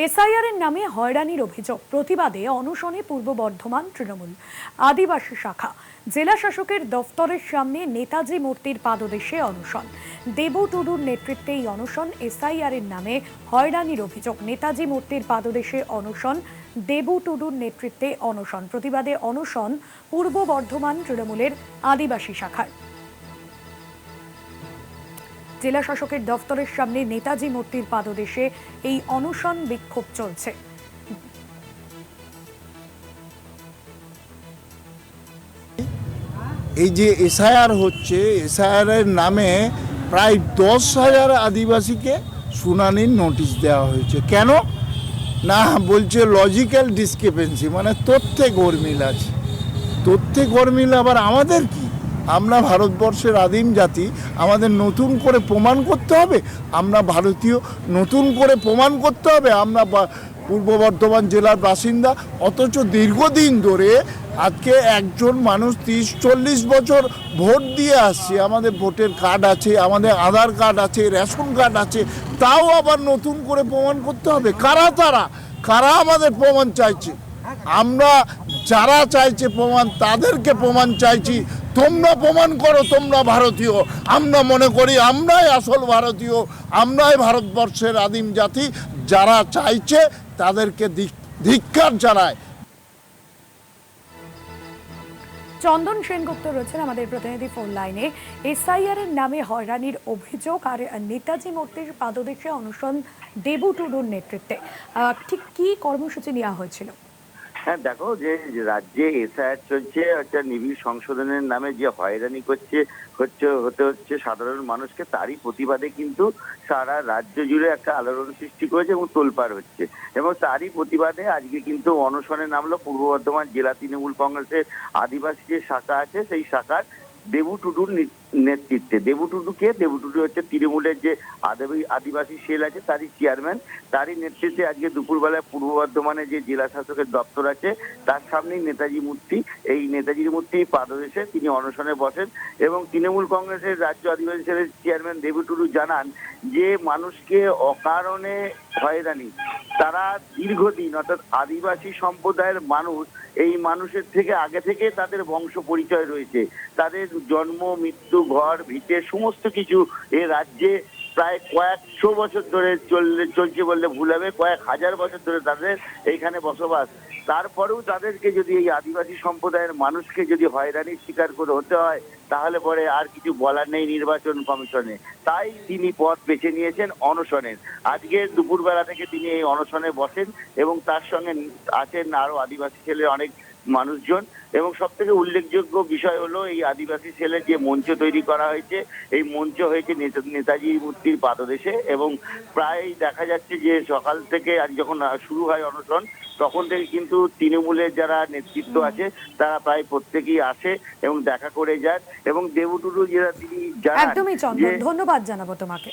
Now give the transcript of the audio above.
SIR এর নামে হয়রানির অভিযোগ প্রতিবাদে অনশনে পূর্ব বর্ধমান তৃণমূল আদিবাসী শাখা জেলা শাসকের দফতরের সামনে নেতাজি মূর্তির পাদদেশে অনশন। দেবু টুডুর নেতৃত্বে এই অনশন। এসআইআর এর নামে হয়রানির অভিযোগ, নেতাজি মূর্তির পাদদেশে অনশন, দেবু টুডুর নেতৃত্বে অনশন। প্রতিবাদে অনশন পূর্ব বর্ধমান তৃণমূলের আদিবাসী শাখার। জেলা শাসকের দফতরের সামনে নেতাজি মূর্তির পাদদেশে এই অনশন বিক্ষোভ চলছে। এই যে এসআইআর হচ্ছে, এসআইআর এর নামে প্রায় 10,000 আদিবাসীকে শুনানির নোটিশ দেওয়া হয়েছে। কেন না বলছে লজিক্যাল ডিসক্রিপেন্সি, মানে তথ্যে গরমিল আছে। তথ্যে গরমিল আবার আমাদের কি? আমরা ভারতবর্ষের আদিম জাতি, আমাদের নতুন করে প্রমাণ করতে হবে? আমরা ভারতীয়, নতুন করে প্রমাণ করতে হবে আমরা পূর্ব বর্ধমান জেলার বাসিন্দা? অথচ দীর্ঘদিন ধরে আজকে একজন মানুষ 30-40 বছর ভোট দিয়ে আসছে, আমাদের ভোটের কার্ড আছে, আমাদের আধার কার্ড আছে, রেশন কার্ড আছে, তাও আবার নতুন করে প্রমাণ করতে হবে? কারা আমাদের প্রমাণ চাইছে? আমরা যারা চাইছে প্রমাণ, তাদেরকে প্রমাণ চাইছি। তোমরা প্রমাণ করো তোমরা ভারতীয়। আমরা মনে করি আমরাই আসল ভারতীয়, আমরাই ভারতবর্ষের আদিম জাতি। যারা চাইছে তাদেরকে ধিক্কার জানায়। চন্দন সেনগুপ্ত রয়েছেন আমাদের প্রতিনিধি ফোন লাইনে। এসআইআর এর নামে হয়রানির অভিযোগ আর নেতাজি মূর্তির পাদদেশে অনশন দেবু টুডুর নেতৃত্বে, ঠিক কি কর্মসূচি নেওয়া হয়েছিল? হ্যাঁ, দেখো যে রাজ্যে এসআইআর চলছে, একটা নিবিড় সংশোধনের নামে যে হয়রানি হচ্ছে সাধারণ মানুষকে, তারই প্রতিবাদে কিন্তু সারা রাজ্য জুড়ে একটা আলোড়ন সৃষ্টি করেছে এবং তোলপাড় হচ্ছে। এবং তারই প্রতিবাদে আজকে কিন্তু অনশনে নামলো পূর্ব বর্ধমান জেলা তৃণমূল কংগ্রেসের আদিবাসী যে শাখা আছে, সেই শাখার দেবু টুডুর নেতৃত্বে। দেবু টুডু হচ্ছে তৃণমূলের যে আদিবাসী সেল আছে, তারই চেয়ারম্যান। তারই নেতৃত্বে আজকে দুপুরবেলায় পূর্ব বর্ধমানে যে জেলা শাসকের দপ্তর আছে, তার সামনেই নেতাজি মূর্তি, এই নেতাজির মূর্তি পাদদেশে তিনি অনশনে বসেন। এবং তৃণমূল কংগ্রেসের রাজ্য আদিবাসী সেলের চেয়ারম্যান দেবু টুডু জানান যে মানুষকে অকারণে হয়রানি, তারা দীর্ঘদিন, অর্থাৎ আদিবাসী সম্প্রদায়ের মানুষ, এই মানুষের থেকে আগে থেকে তাদের বংশ পরিচয় রয়েছে, তাদের জন্ম, মৃত্যু, ঘর ভিটে সমস্ত কিছু এ রাজ্যে প্রায় কয়েকশো বছর ধরে চলছে বললে ভুল হবে, কয়েক হাজার বছর ধরে তাদের এইখানে বসবাস। তারপরেও তাদেরকে যদি, এই আদিবাসী সম্প্রদায়ের মানুষকে যদি হয়রানির শিকার করে হতে হয়, তাহলে পরে আর কিছু বলার নেই নির্বাচন কমিশনে। তাই তিনি পথ বেছে নিয়েছেন অনশনের। আজকে দুপুরবেলা থেকে তিনি এই অনশনে বসেন এবং তার সঙ্গে আছেন আরো আদিবাসী ছেলের অনেক মানুষজন। এবং সব থেকে উল্লেখযোগ্য বিষয় হলো, এই আদিবাসী সেলের যে মঞ্চ তৈরি করা হয়েছে, এই মঞ্চ হয়েছে নেতাজি মূর্তির পাদদেশে। এবং প্রায় দেখা যাচ্ছে যে সকাল থেকে আজ যখন শুরু হয় অনশন, তখন থেকে কিন্তু তৃণমূলের যারা নেতৃত্ব আছে তারা প্রায় প্রত্যেকেই আসে এবং দেখা করে যান। এবং দেবু টুডু যেটা তিনি জানান, একদমই চন্দন, ধন্যবাদ জানাবো তোমাকে।